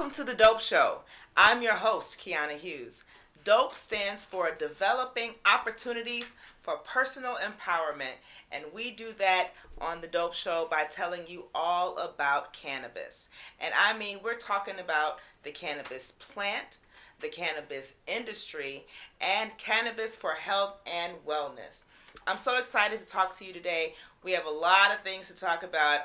Welcome to the Dope Show. I'm your host, Kiana Hughes. DOPE stands for Developing Opportunities for Personal Empowerment, and we do that on the DOPE Show by telling you all about cannabis. And I mean, we're talking about the cannabis plant, the cannabis industry, and cannabis for health and wellness. I'm so excited to talk to you today. We have a lot of things to talk about,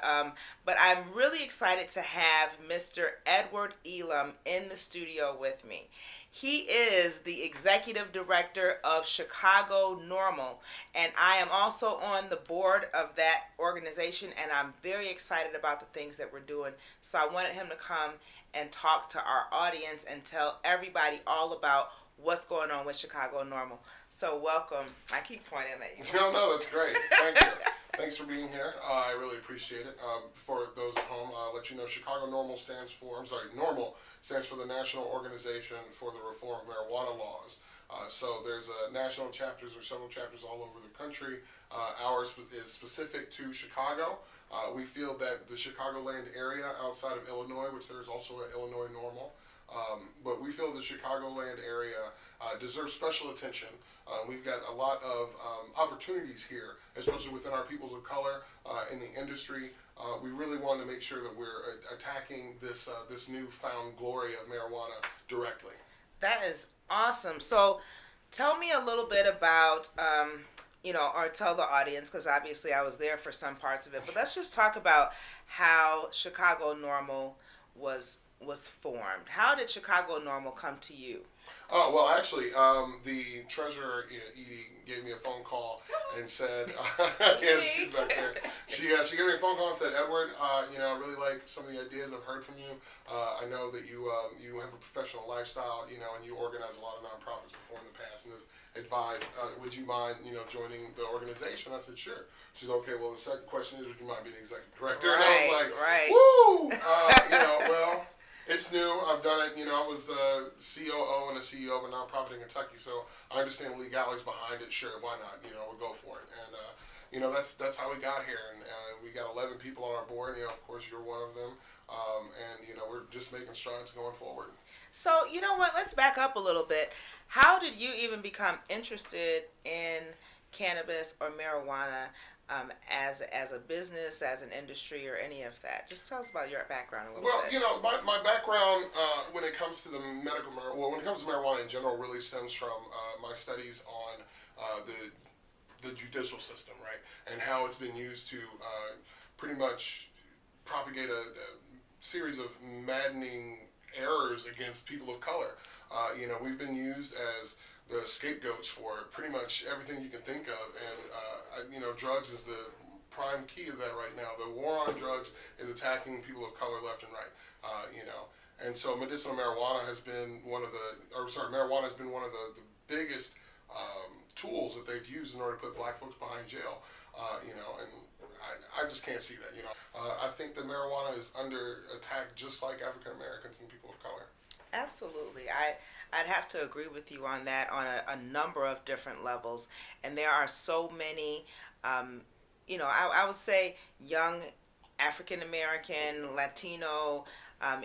but I'm really excited to have Mr. Edward Elam in the studio with me. He is the executive director of Chicago NORML, and I am also on the board of that organization, and I'm very excited about the things that we're doing. So I wanted him to come and talk to our audience and tell everybody all about what's going on with Chicago NORML. So welcome. I keep pointing at you. No, that's great. Thank you. Thanks for being here. I really appreciate it. For those at home, I'll let you know Chicago NORML NORML stands for the National Organization for the Reform of Marijuana Laws. So there's national chapters or several chapters all over the country. Ours is specific to Chicago. We feel that the Chicagoland area outside of Illinois, which there's also an Illinois NORML, but we feel the Chicagoland area deserves special attention. We've got a lot of opportunities here, especially within our peoples of color in the industry. We really want to make sure that we're attacking this newfound glory of marijuana directly. That is awesome. So tell me a little bit about, or tell the audience, because obviously I was there for some parts of it, but let's just talk about how Chicago NORML was formed. How did Chicago NORML come to you? Oh, well, actually, the treasurer, Edie, gave me a phone call and said, yeah, she's back there. She gave me a phone call and said, Edward, I really like some of the ideas I've heard from you. I know that you have a professional lifestyle, and you organize a lot of nonprofits before in the past and have advised, would you mind, joining the organization? I said, sure. She's okay. Well, the second question is, would you mind being the executive director? Right, and I was like, right. Woo! Well, it's new. I've done it. I was the COO and the CEO of a nonprofit in Kentucky, so I understand the legalities behind it. Sure, why not? We'll go for it. And that's how we got here. And we got 11 people on our board. Of course, you're one of them. And we're just making strides going forward. So you know what? Let's back up a little bit. How did you even become interested in cannabis or marijuana? As a business, as an industry, or any of that? Just tell us about your background a little bit. Well, my background when it comes to the when it comes to marijuana in general, really stems from my studies on the judicial system, right, and how it's been used to pretty much propagate a series of maddening errors against people of color. We've been used as the scapegoats for pretty much everything you can think of, and drugs is the prime key of that right now. The war on drugs is attacking people of color left and right, and so medicinal marijuana has been marijuana has been one of the biggest tools that they've used in order to put black folks behind jail, and I just can't see that. I think that marijuana is under attack just like African Americans and people of color. Absolutely. I'd have to agree with you on that on a number of different levels. And there are so many, I would say young African American, Latino,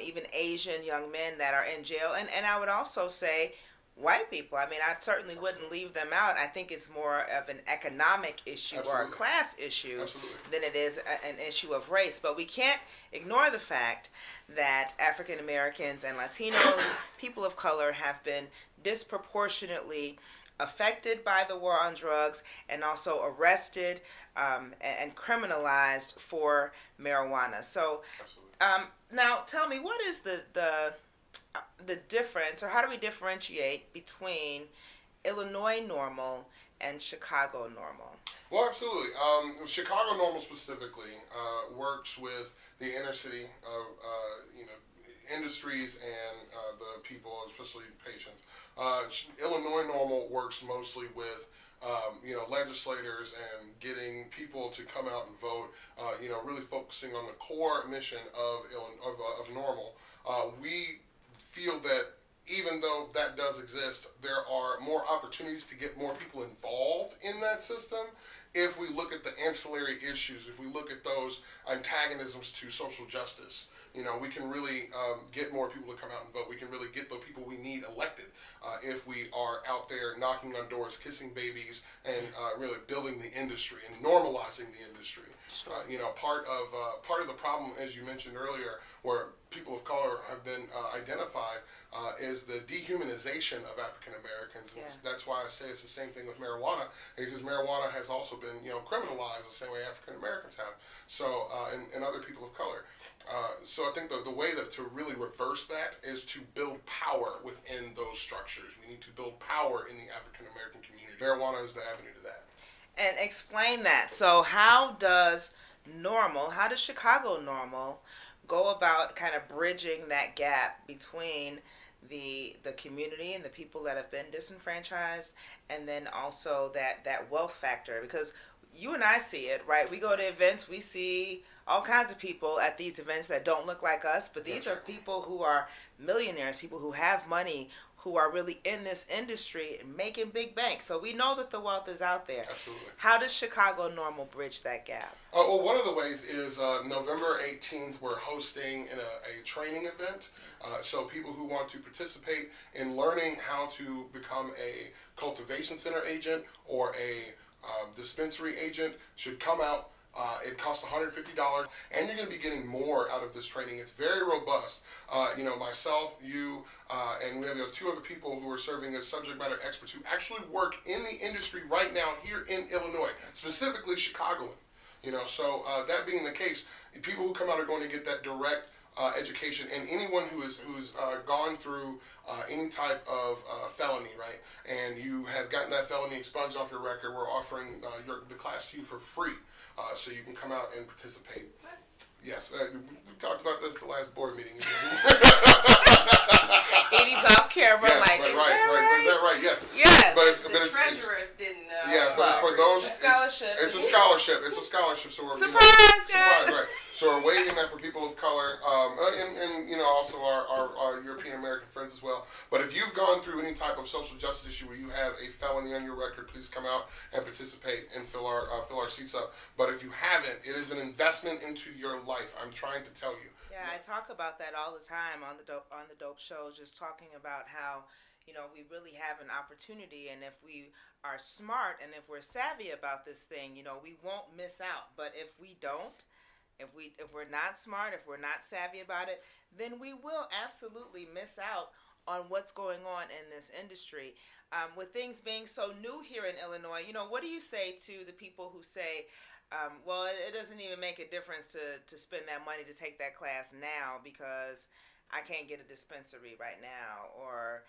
even Asian young men that are in jail. And I would also say white people. I mean, I certainly wouldn't leave them out. I think it's more of an economic issue Absolutely. or a class issue Absolutely. than it is an issue of race. But we can't ignore the fact that African Americans and Latinos, people of color, have been disproportionately affected by the war on drugs and also arrested and criminalized for marijuana. So now tell me, what is the difference, or how do we differentiate between Illinois NORML and Chicago NORML? Well, absolutely. Chicago NORML specifically works with the inner city of industries and the people, especially patients. Illinois NORML works mostly with legislators and getting people to come out and vote. Really focusing on the core mission of NORML. We feel that even though that does exist, there are more opportunities to get more people involved in that system if we look at the ancillary issues, if we look at those antagonisms to social justice. We can really get more people to come out and vote. We can really get the people we need elected if we are out there knocking on doors, kissing babies, and really building the industry and normalizing the industry. Sure. Part of the problem, as you mentioned earlier, where people of color have been identified, is the dehumanization of African Americans. And that's why I say it's the same thing with marijuana, because marijuana has also been criminalized the same way African Americans have. So and other people of color. So I think the way to really reverse that is to build power within those structures. We need to build power in the African American community. Marijuana is the avenue to that. And explain that. So how does Chicago NORML go about kind of bridging that gap between the community and the people that have been disenfranchised, and then also that wealth factor? Because you and I see it, right? We go to events, we see all kinds of people at these events that don't look like us, but these are people who are millionaires, people who have money, who are really in this industry and making big banks. So we know that the wealth is out there. Absolutely. How does Chicago NORML bridge that gap? Well, one of the ways is November 18th, we're hosting a training event. So people who want to participate in learning how to become a cultivation center agent or a dispensary agent should come out. It costs $150, and you're going to be getting more out of this training. It's very robust. Myself, you, and we have 2 other people who are serving as subject matter experts who actually work in the industry right now here in Illinois, specifically Chicagoan. So that being the case, people who come out are going to get that direct education, and anyone who's gone through any type of felony, right, and you have gotten that felony expunged off your record, we're offering the class to you for free, so you can come out and participate. Yes, we talked about this at the last board meeting. Edie's off camera, yes, like, right, is right. Is that right? Yes. Yes. But The treasurers didn't know. Yes, but it's for those. It's a scholarship. It's a scholarship. It's a scholarship. So we're surprise, guys. Surprise, right? So we're waiving that for people of color, and also our European American friends as well. But if you've gone through any type of social justice issue where you have a felony on your record, please come out and participate and fill our seats up. But if you haven't, it is an investment into your life. I'm trying to tell you. Yeah, I talk about that all the time on the Dope Show, just talking about how we really have an opportunity, and if we are smart and if we're savvy about this thing, we won't miss out. But if we don't, if we're not smart, if we're not savvy about it, then we will absolutely miss out on what's going on in this industry. With things being so new here in Illinois, what do you say to the people who say, well, it doesn't even make a difference to spend that money to take that class now because I can't get a dispensary right now, or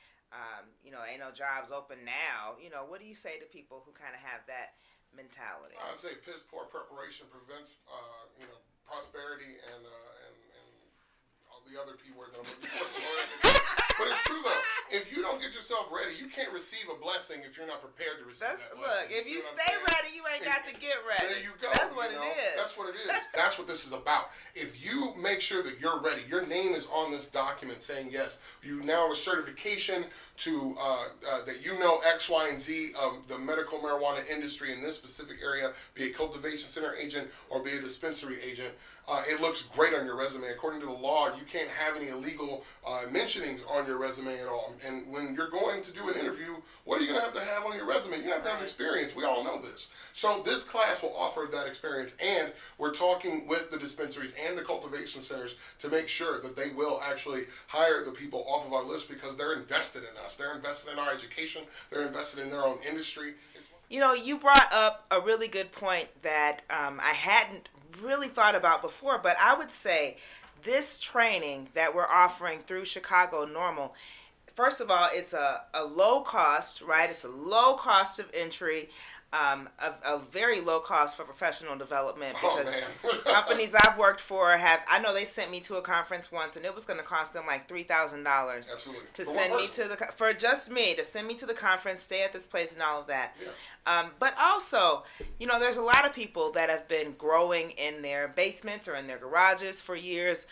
ain't no jobs open now. What do you say to people who kind of have that mentality? I'd say piss poor preparation prevents prosperity and all the other P word that I'm looking for. But it's true though. If you don't get yourself ready, you can't receive a blessing if you're not prepared to receive that blessing. Look, if you stay ready, you ain't got to get ready. There you go. That's what it is. That's what it is. That's what this is about. If you make sure that you're ready, your name is on this document saying yes, you now have a certification to that X, Y, and Z of the medical marijuana industry in this specific area, be a cultivation center agent or be a dispensary agent. It looks great on your resume. According to the law, you can't have any illegal mentionings on your resume at all. And when you're going to do an interview, what are you going to have on your resume? You have to have experience. We all know this. So this class will offer that experience, and we're talking with the dispensaries and the cultivation centers to make sure that they will actually hire the people off of our list because they're invested in us. They're invested in our education. They're invested in their own industry. You brought up a really good point that I hadn't really thought about before, but I would say this training that we're offering through Chicago NORML, first of all, it's a low cost, right? It's a low cost of entry, a very low cost for professional development, because companies I've worked for I know they sent me to a conference once and it was going to cost them like $3,000 Absolutely. to send me to to send me to the conference, stay at this place and all of that. Yeah. But also, there's a lot of people that have been growing in their basements or in their garages for years,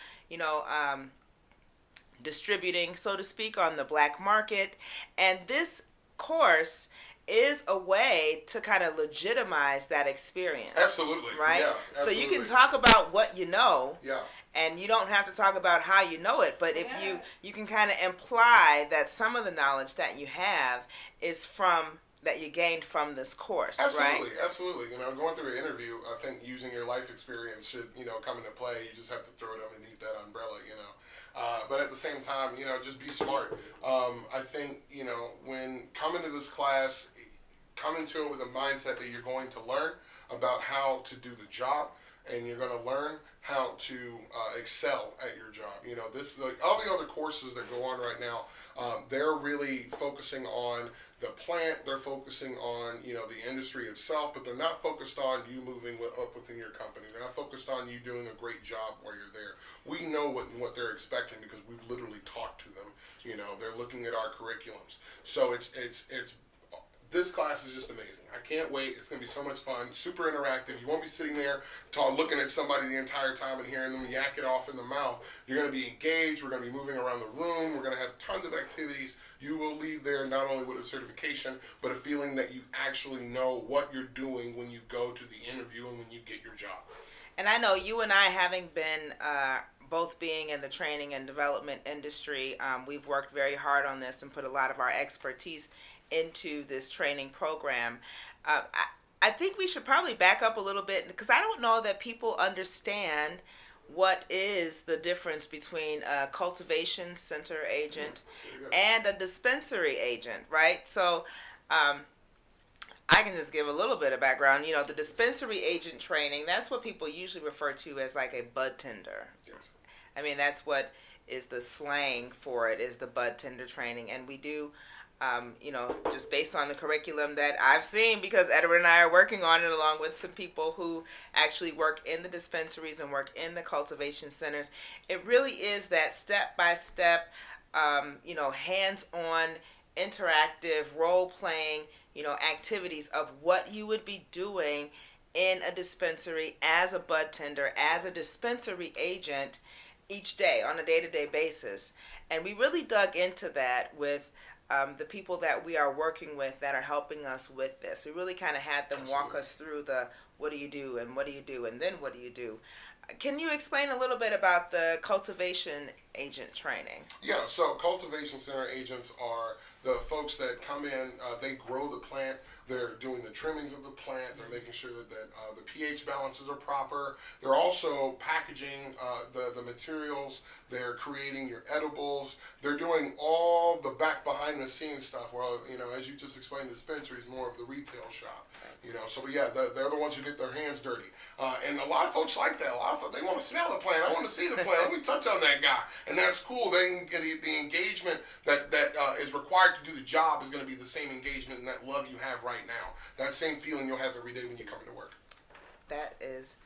distributing, so to speak, on the black market. And this course is a way to kind of legitimize that experience. Absolutely. Right? Yeah, So you can absolutely. talk about what you know. Yeah. And you don't have to talk about how you know it, but if Yeah. you can kind of imply that some of the knowledge that you have is from that you gained from this course, Absolutely, right? absolutely. Going through an interview, I think using your life experience should, come into play. You just have to throw it underneath that umbrella. But at the same time, just be smart. I think, when coming to this class, come into it with a mindset that you're going to learn about how to do the job, and you're going to learn how to excel at your job. This like all the other courses that go on right now, they're really focusing on the plant. They're focusing on the industry itself, but they're not focused on you moving up within your company. They're not focused on you doing a great job while you're there. We know what they're expecting because we've literally talked to them. They're looking at our curriculums. So it's this class is just amazing. I can't wait. It's going to be so much fun, super interactive. You won't be sitting there looking at somebody the entire time and hearing them yak it off in the mouth. You're going to be engaged. We're going to be moving around the room. We're going to have tons of activities. You will leave there not only with a certification, but a feeling that you actually know what you're doing when you go to the interview and when you get your job. And I know you and I, having been both being in the training and development industry, we've worked very hard on this and put a lot of our expertise into this training program. I think we should probably back up a little bit because I don't know that people understand what is the difference between a cultivation center agent and a dispensary agent, right? So I can just give a little bit of background. The dispensary agent training, that's what people usually refer to as like a bud tender. Yes. I mean, that's what is the slang for it, is the bud tender training. And we do just based on the curriculum that I've seen, because Edward and I are working on it along with some people who actually work in the dispensaries and work in the cultivation centers. It really is that step-by-step, hands-on, interactive, role-playing, activities of what you would be doing in a dispensary as a bud tender, as a dispensary agent each day on a day-to-day basis. And we really dug into that with the people that we are working with that are helping us with this. We really kind of had them walk us through the what do you do and what do you do and then what do you do. Can you explain a little bit about the cultivation agent training? Yeah, so cultivation center agents are the folks that come in, they grow the plant, they're doing the trimmings of the plant, they're making sure that the pH balances are proper. They're also packaging the materials, they're creating your edibles, they're doing all the behind the scenes stuff. Well, as you just explained, the dispensary is more of the retail shop. So but yeah, they're the ones who get their hands dirty. And a lot of folks like that. A lot of folks, they want to smell the plant. I want to see the plant. Let me touch on that guy. And that's cool. They can get the engagement that is required to do the job is going to be the same engagement and that love you have right now. That same feeling you'll have every day when you come into work. That is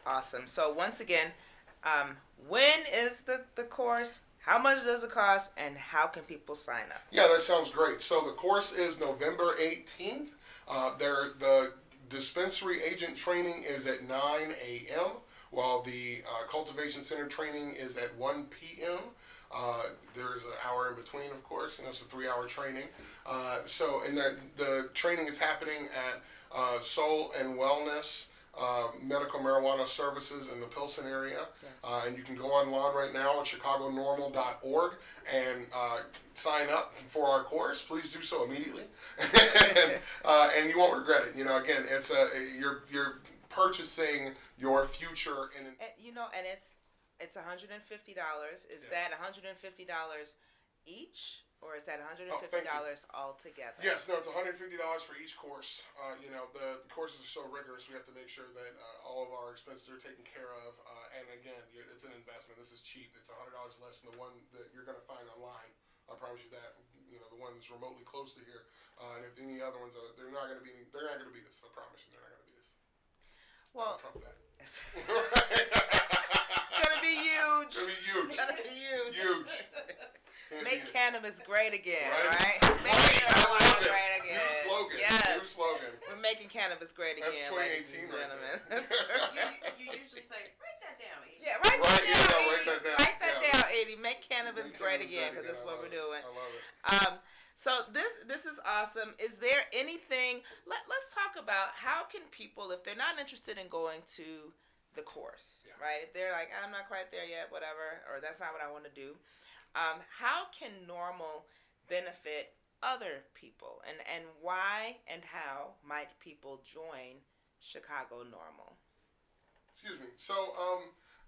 awesome. So once again, when is the course? How much does it cost? And how can people sign up? Yeah, that sounds great. So the course is November 18th. The dispensary agent training is at 9 a.m., while the cultivation center training is at 1 p.m. There's an hour in between, of course. It's a 3-hour training. And the training is happening at Soul and Wellness Medical Marijuana Services in the Pilsen area. Yes. And you can go online right now at chicagonormal.org and sign up for our course. Please do so immediately, and you won't regret it. Again, it's you're purchasing your future in. And it's $150. Is that $150 each? Or is that $150 altogether? Yes, no, it's $150 for each course. The courses are so rigorous, we have to make sure that all of our expenses are taken care of. And again, it's an investment. This is cheap. It's $100 less than the one that you're going to find online. I promise you that. The one that's remotely close to here. And if any other ones, they're not going to be this. I promise you, they're not going to be this. Well, Trump that. It's going to be huge. It's going to be huge. It's going to be huge. Huge. Make cannabis great again, right? Make marijuana great again. New slogan. Yes. New slogan. We're making cannabis great again, That's ladies 2018 and gentlemen. You usually say, write that down. Yeah, write that down. Write that down. Write that down. Edie, make cannabis great again, because that's what we're doing. I love it. So this is awesome. Is there anything? Let's talk about how can people, if they're not interested in going to the course, right? If they're like, I'm not quite there yet, whatever, or that's not what I want to do. How can NORML benefit other people, and why and how might people join Chicago NORML? Excuse me. So,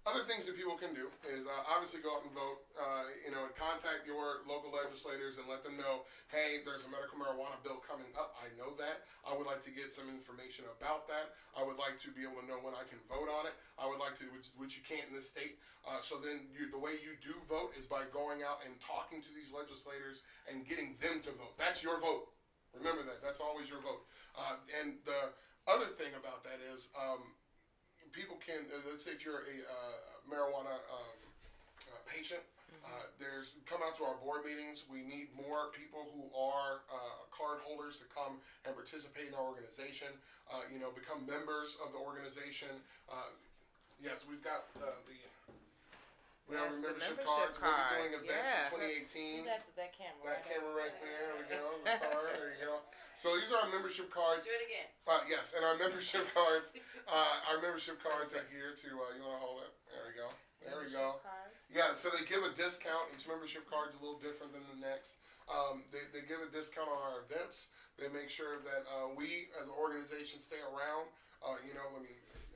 other things that people can do is obviously go out and vote. Contact your local legislators and let them know, hey, there's a medical marijuana bill coming up. I know that. I would like to get some information about that. I would like to be able to know when I can vote on it. I would like to, which you can't in this state. So then the way you do vote is by going out and talking to these legislators and getting them to vote. That's your vote. Remember that. That's always your vote. And the other thing about that is, people can, let's say if you're a marijuana patient, come out to our board meetings. We need more people who are card holders to come and participate in our organization, become members of the organization. Yes, we've got we have membership cards. We'll be doing events in 2018. That camera. That camera right there. There we go. The card. There you go. So these are our membership cards. Do it again. Yes, and our membership cards. Our membership cards are here to. You want to hold it? There we go. There we go. Cards? Yeah. So they give a discount. Each membership card is a little different than the next. They give a discount on our events. They make sure that we as an organization stay around.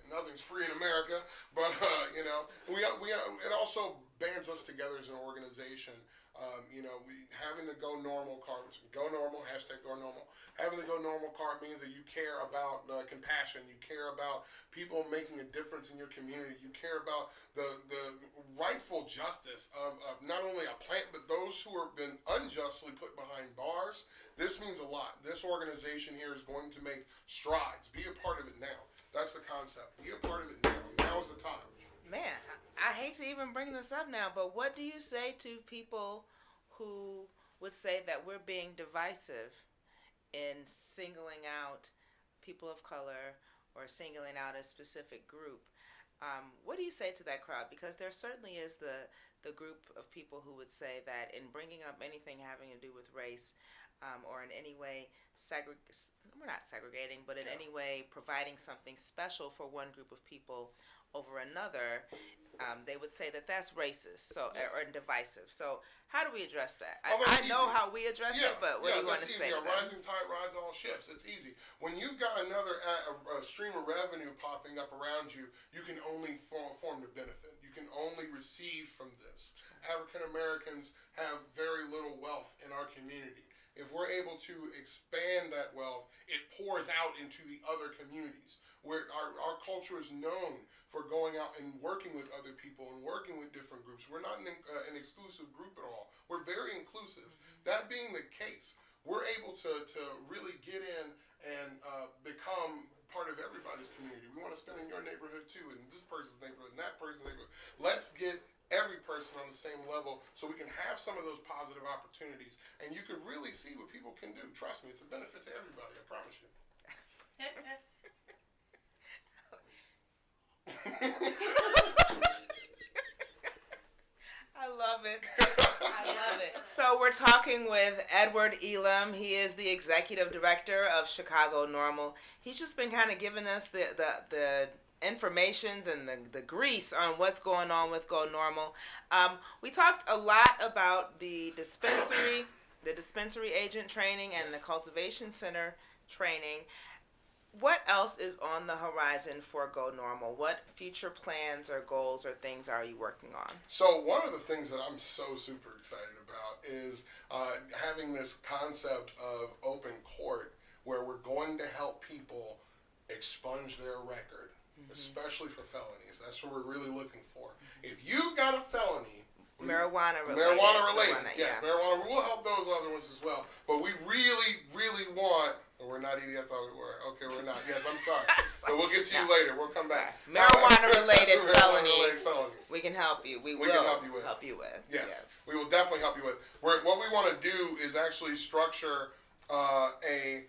Nothing's free in America, but it also bands us together as an organization. We having the Go NORML card, Go NORML, hashtag Go NORML. Having the Go NORML card means that you care about compassion, you care about people making a difference in your community, you care about the rightful justice of not only a plant, but those who have been unjustly put behind bars. This means a lot. This organization here is going to make strides. Be a part of it now. That's the concept. Be a part of it now. Now is the time. Man, I hate to even bring this up now, but what do you say to people who would say that we're being divisive in singling out people of color or singling out a specific group? What do you say to that crowd? Because there certainly is the group of people who would say that in bringing up anything having to do with race, or in any way we're not segregating, but in any way providing something special for one group of people over another, they would say that that's racist, or divisive. So how do we address that? I know how we address it, but what do you want to say? A rising tide rides all ships. It's easy. When you've got another stream of revenue popping up around you, you can only form the benefit. You can only receive from this. African Americans have very little wealth in our community. If we're able to expand that wealth, it pours out into the other communities. Where our culture is known for going out and working with other people and working with different groups. We're not an exclusive group at all. We're very inclusive. That being the case, we're able to really get in and become part of everybody's community. We want to spend in your neighborhood too, and this person's neighborhood, and that person's neighborhood. Let's get every person on the same level so we can have some of those positive opportunities, and you can really see what people can do. Trust me, it's a benefit to everybody, I promise you. I love it. I love it. So we're talking with Edward Elam. He is the executive director of Chicago NORML. He's just been kind of giving us the informations and the grease on what's going on with Go NORML. We talked a lot about the dispensary agent training and the cultivation center training. What else is on the horizon for Go NORML? What future plans or goals or things are you working on? So one of the things that I'm so super excited about is having this concept of open court where we're going to help people expunge their record, especially for felonies. That's what we're really looking for. If you've got a felony, marijuana related. Yes, marijuana. We'll help those other ones as well. But we really, really want. We're not eating. I thought we were. Okay, we're not. Yes, I'm sorry. But we'll get to you later. We'll come back. Marijuana related felonies. We can help you. We will can help you with. Yes, we will definitely help you with. What we want to do is actually structure a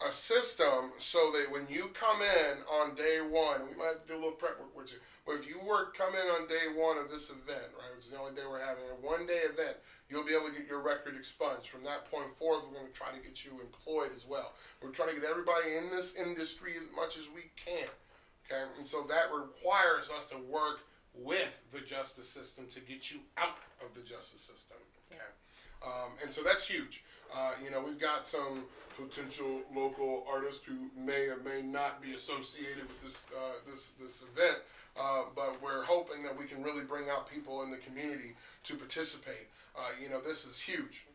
a system so that when you come in on day one, we might have to do a little prep work with you, but if you come in on day one of this event, right, which is the only day we're having, a one-day event, you'll be able to get your record expunged. From that point forth, we're going to try to get you employed as well. We're trying to get everybody in this industry as much as we can, okay? And so that requires us to work with the justice system to get you out of the justice system, okay? And so that's huge. We've got some potential local artists who may or may not be associated with this event, but we're hoping that we can really bring out people in the community to participate. This is huge.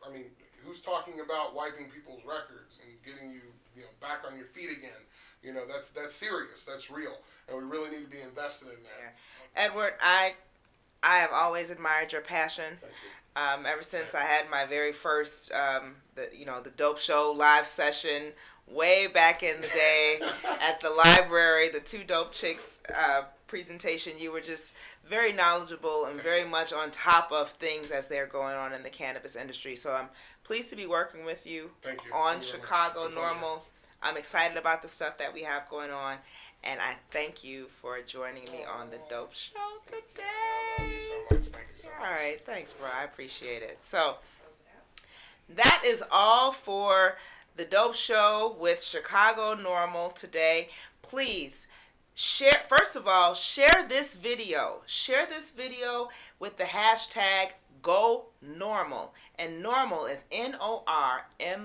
I mean, who's talking about wiping people's records and getting you, back on your feet again? That's serious. That's real, and we really need to be invested in that. Yeah. Edward, I have always admired your passion. Thank you. Ever since I had my very first, the Dope Show live session way back in the day at the library, the Two Dope Chicks presentation, you were just very knowledgeable and very much on top of things as they're going on in the cannabis industry. So I'm pleased to be working with you, Thank you. on Thank you very Chicago much. It's a pleasure. NORML. I'm excited about the stuff that we have going on, and I thank you for joining me on the Dope Show today. I love you so much. Thank you so much. All right, thanks, bro. I appreciate it. So that is all for the Dope Show with Chicago NORML today. Please share. First of all, share this video. Share this video with the hashtag #GoNormal, and NORML is NORML.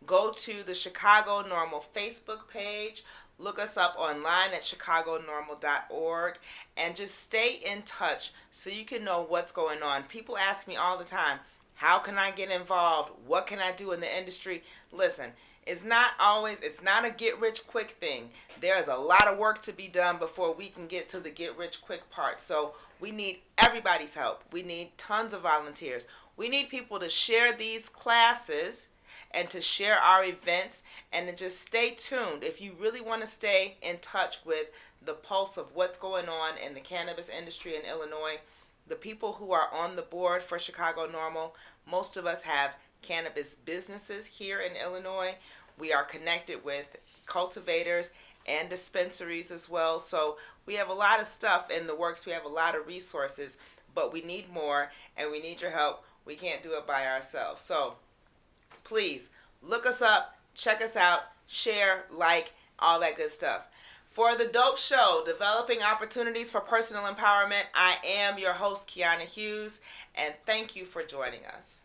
Go to the Chicago NORML Facebook page. Look us up online at chicagonormal.org, and just stay in touch so you can know what's going on. People ask me all the time, how can I get involved? What can I do in the industry? Listen, it's not a get rich quick thing. There is a lot of work to be done before we can get to the get rich quick part. So we need everybody's help. We need tons of volunteers. We need people to share these classes and to share our events, and to just stay tuned. If you really want to stay in touch with the pulse of what's going on in the cannabis industry in Illinois, the people who are on the board for Chicago NORML, most of us have cannabis businesses here in Illinois. We are connected with cultivators and dispensaries as well. So we have a lot of stuff in the works. We have a lot of resources, but we need more, and we need your help. We can't do it by ourselves. So please look us up, check us out, share, like, all that good stuff. For the Dope Show, Developing Opportunities for Personal Empowerment, I am your host, Kiana Hughes, and thank you for joining us.